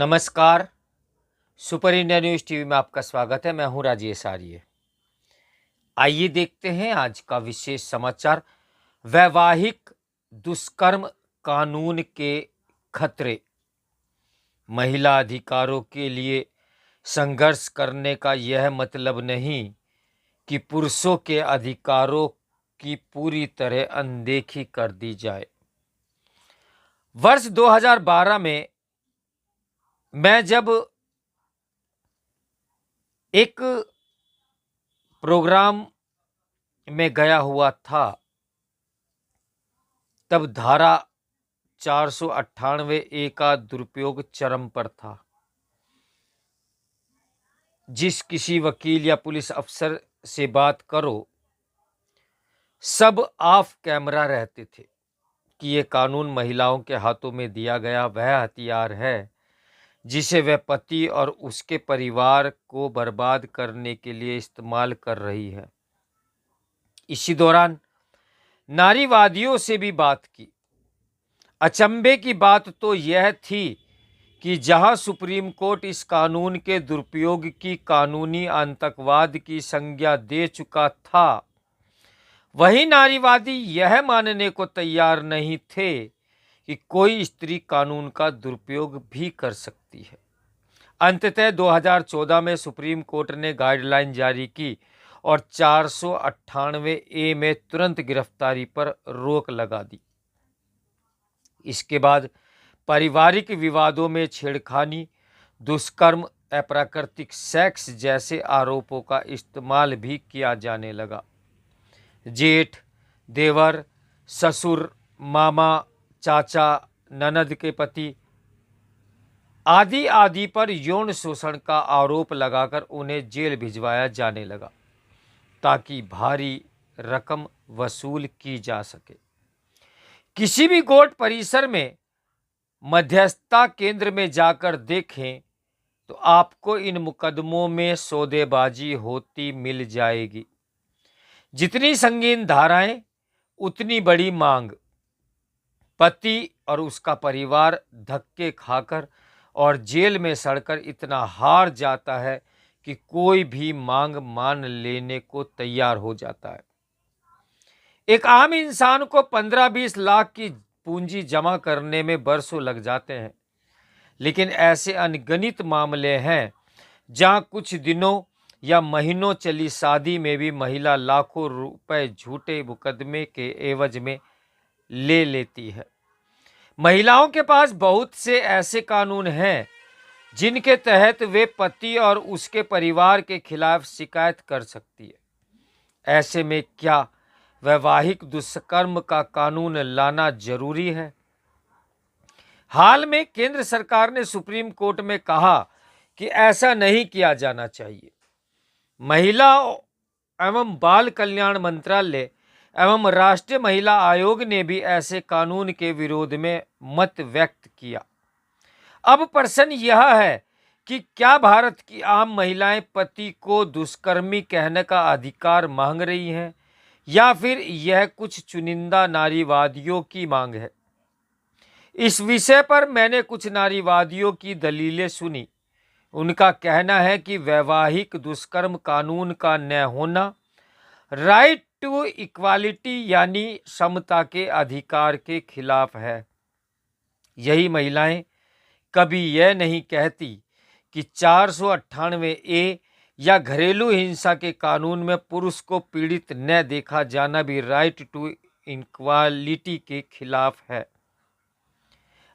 नमस्कार। Super India news TV में आपका स्वागत है। मैं हूं राजेश आर्य। आइए देखते हैं आज का विशेष समाचार। वैवाहिक दुष्कर्म कानून के खतरे। महिला अधिकारों के लिए संघर्ष करने का यह मतलब नहीं कि पुरुषों के अधिकारों की पूरी तरह अनदेखी कर दी जाए। वर्ष 2012 में मैं जब एक प्रोग्राम में गया हुआ था, तब धारा 498 का दुरुपयोग चरम पर था। जिस किसी वकील या पुलिस अफसर से बात करो, सब ऑफ कैमरा रहते थे कि ये कानून महिलाओं के हाथों में दिया गया वह हथियार है जिसे वह पति और उसके परिवार को बर्बाद करने के लिए इस्तेमाल कर रही है। इसी दौरान नारीवादियों से भी बात की। अचंभे की बात तो यह थी कि जहां सुप्रीम कोर्ट इस कानून के दुरुपयोग की कानूनी आतंकवाद की संज्ञा दे चुका था, वहीं नारीवादी यह मानने को तैयार नहीं थे कि कोई स्त्री कानून का दुरुपयोग भी कर सकती है। अंततः 2014 में सुप्रीम कोर्ट ने गाइडलाइन जारी की और 498 में तुरंत गिरफ्तारी पर रोक लगा दी। इसके बाद पारिवारिक विवादों में छेड़खानी, दुष्कर्म, अप्राकृतिक सेक्स जैसे आरोपों का इस्तेमाल भी किया जाने लगा। जेठ, देवर, ससुर, मामा, चाचा, ननद के पति आदि पर यौन शोषण का आरोप लगाकर उन्हें जेल भिजवाया जाने लगा ताकि भारी रकम वसूल की जा सके। किसी भी कोर्ट परिसर में मध्यस्थता केंद्र में जाकर देखें तो आपको इन मुकदमों में सौदेबाजी होती मिल जाएगी। जितनी संगीन धाराएं, उतनी बड़ी मांग। पति और उसका परिवार धक्के खाकर और जेल में सड़कर इतना हार जाता है कि कोई भी मांग मान लेने को तैयार हो जाता है। एक आम इंसान को 15-20 लाख की पूंजी जमा करने में बरसों लग जाते हैं, लेकिन ऐसे अनगिनत मामले हैं जहां कुछ दिनों या महीनों चली शादी में भी महिला लाखों रुपए झूठे मुकदमे के एवज में ले लेती है। महिलाओं के पास बहुत से ऐसे कानून हैं जिनके तहत वे पति और उसके परिवार के खिलाफ शिकायत कर सकती है। ऐसे में क्या वैवाहिक दुष्कर्म का कानून लाना जरूरी है? हाल में केंद्र सरकार ने सुप्रीम कोर्ट में कहा कि ऐसा नहीं किया जाना चाहिए। महिला एवं बाल कल्याण मंत्रालय एवं राष्ट्रीय महिला आयोग ने भी ऐसे कानून के विरोध में मत व्यक्त किया। अब प्रश्न यह है कि क्या भारत की आम महिलाएं पति को दुष्कर्मी कहने का अधिकार मांग रही हैं या फिर यह कुछ चुनिंदा नारीवादियों की मांग है? इस विषय पर मैंने कुछ नारीवादियों की दलीलें सुनी। उनका कहना है कि वैवाहिक दुष्कर्म कानून का न होना राइट टू इक्वालिटी यानी समता के अधिकार के खिलाफ है। यही महिलाएं कभी यह नहीं कहती कि 498 या घरेलू हिंसा के कानून में पुरुष को पीड़ित न देखा जाना भी राइट टू इक्वालिटी के खिलाफ है।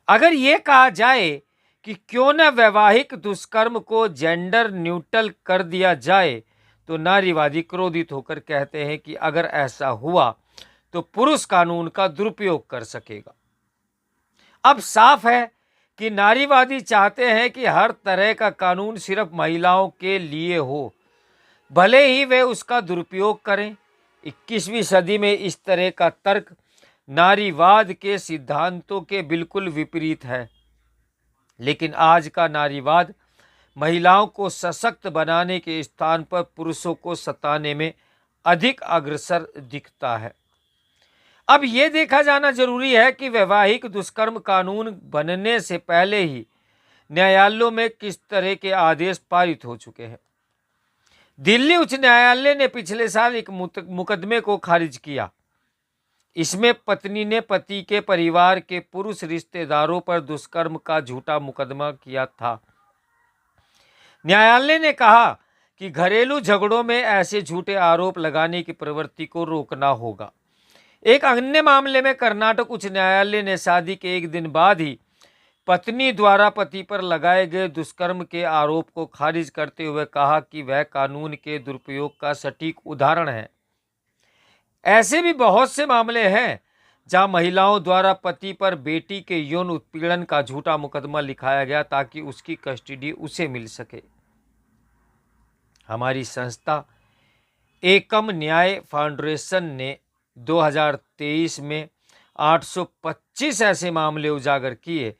अगर यह कहा जाए कि क्यों न वैवाहिक दुष्कर्म को जेंडर न्यूट्रल कर दिया जाए, तो नारीवादी क्रोधित होकर कहते हैं कि अगर ऐसा हुआ तो पुरुष कानून का दुरुपयोग कर सकेगा। अब साफ है कि नारीवादी चाहते हैं कि हर तरह का कानून सिर्फ महिलाओं के लिए हो, भले ही वे उसका दुरुपयोग करें। 21वीं सदी में इस तरह का तर्क नारीवाद के सिद्धांतों के बिल्कुल विपरीत है। लेकिन आज का नारीवाद महिलाओं को सशक्त बनाने के स्थान पर पुरुषों को सताने में अधिक अग्रसर दिखता है। अब यह देखा जाना जरूरी है कि वैवाहिक दुष्कर्म कानून बनने से पहले ही न्यायालयों में किस तरह के आदेश पारित हो चुके हैं। दिल्ली उच्च न्यायालय ने पिछले साल एक मुकदमे को खारिज किया। इसमें पत्नी ने पति के परिवार के पुरुष रिश्तेदारों पर दुष्कर्म का झूठा मुकदमा किया था। न्यायालय ने कहा कि घरेलू झगड़ों में ऐसे झूठे आरोप लगाने की प्रवृत्ति को रोकना होगा। एक अन्य मामले में कर्नाटक उच्च न्यायालय ने शादी के एक दिन बाद ही पत्नी द्वारा पति पर लगाए गए दुष्कर्म के आरोप को खारिज करते हुए कहा कि वह कानून के दुरुपयोग का सटीक उदाहरण है। ऐसे भी बहुत से मामले हैं जहां महिलाओं द्वारा पति पर बेटी के यौन उत्पीड़न का झूठा मुकदमा लिखाया गया ताकि उसकी कस्टडी उसे मिल सके। हमारी संस्था एकम न्याय फाउंडेशन ने 2023 में 825 ऐसे मामले उजागर किए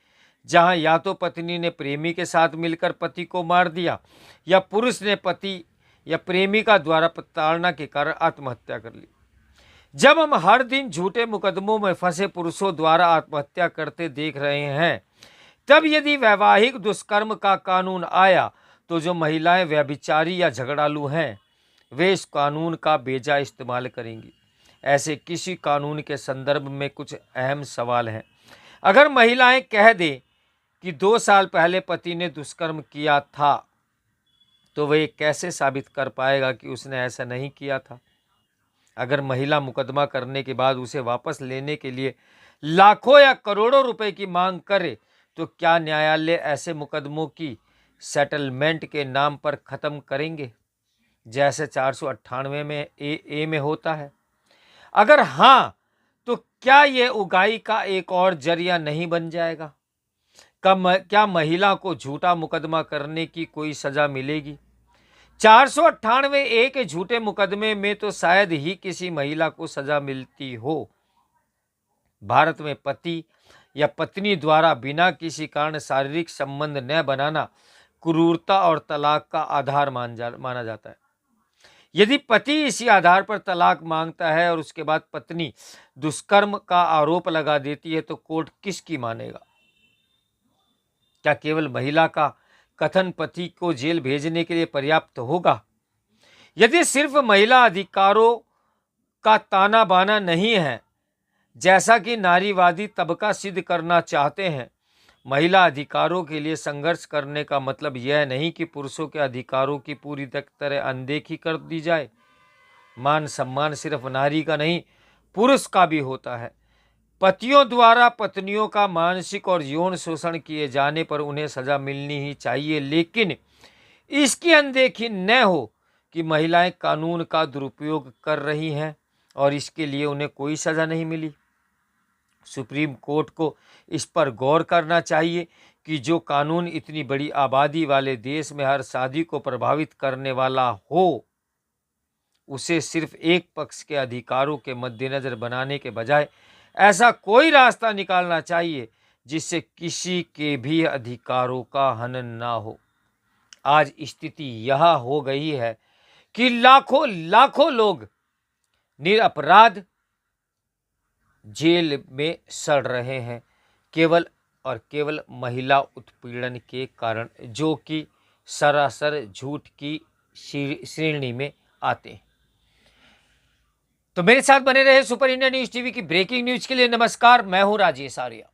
जहां या तो पत्नी ने प्रेमी के साथ मिलकर पति को मार दिया या पुरुष ने पति या प्रेमिका द्वारा प्रताड़ना के कारण आत्महत्या कर ली। जब हम हर दिन झूठे मुकदमों में फंसे पुरुषों द्वारा आत्महत्या करते देख रहे हैं, तब यदि वैवाहिक दुष्कर्म का कानून आया तो जो महिलाएं व्यभिचारी या झगड़ालू हैं वे इस कानून का बेजा इस्तेमाल करेंगी। ऐसे किसी कानून के संदर्भ में कुछ अहम सवाल हैं। अगर महिलाएं कह दें कि 2 साल पहले पति ने दुष्कर्म किया था तो वह कैसे साबित कर पाएगा कि उसने ऐसा नहीं किया था। अगर महिला मुकदमा करने के बाद उसे वापस लेने के लिए लाखों या करोड़ों रुपए की मांग करे तो क्या न्यायालय ऐसे मुकदमों की सेटलमेंट के नाम पर खत्म करेंगे जैसे 498 में ए में होता है? अगर हाँ तो क्या यह उगाही का एक और जरिया नहीं बन जाएगा? क्या महिला को झूठा मुकदमा करने की कोई सजा मिलेगी? 498 ए के झूठे मुकदमे में तो शायद ही किसी महिला को सजा मिलती हो। भारत में पति या पत्नी द्वारा बिना किसी कारण शारीरिक संबंध न बनाना क्रूरता और तलाक का आधार माना जाता है। यदि पति इसी आधार पर तलाक मांगता है और उसके बाद पत्नी दुष्कर्म का आरोप लगा देती है तो कोर्ट किसकी मानेगा? क्या केवल महिला का कथन पति को जेल भेजने के लिए पर्याप्त होगा? यदि सिर्फ महिला अधिकारों का ताना बाना नहीं है, जैसा कि नारीवादी तबका सिद्ध करना चाहते हैं, महिला अधिकारों के लिए संघर्ष करने का मतलब यह नहीं कि पुरुषों के अधिकारों की पूरी तरह अनदेखी कर दी जाए। मान सम्मान सिर्फ नारी का नहीं, पुरुष का भी होता है। पतियों द्वारा पत्नियों का मानसिक और यौन शोषण किए जाने पर उन्हें सजा मिलनी ही चाहिए, लेकिन इसकी अनदेखी न हो कि महिलाएं कानून का दुरुपयोग कर रही हैं और इसके लिए उन्हें कोई सजा नहीं मिली। सुप्रीम कोर्ट को इस पर गौर करना चाहिए कि जो कानून इतनी बड़ी आबादी वाले देश में हर शादी को प्रभावित करने वाला हो, उसे सिर्फ एक पक्ष के अधिकारों के मद्देनजर बनाने के बजाय ऐसा कोई रास्ता निकालना चाहिए जिससे किसी के भी अधिकारों का हनन ना हो। आज स्थिति यह हो गई है कि लाखों लाखों लोग निरपराध जेल में सड़ रहे हैं केवल और केवल महिला उत्पीड़न के कारण, जो कि सरासर झूठ की श्रेणी में आते हैं। तो मेरे साथ बने रहे सुपर इंडिया न्यूज़ टीवी की ब्रेकिंग न्यूज़ के लिए। नमस्कार, मैं हूं राजेश आर्या।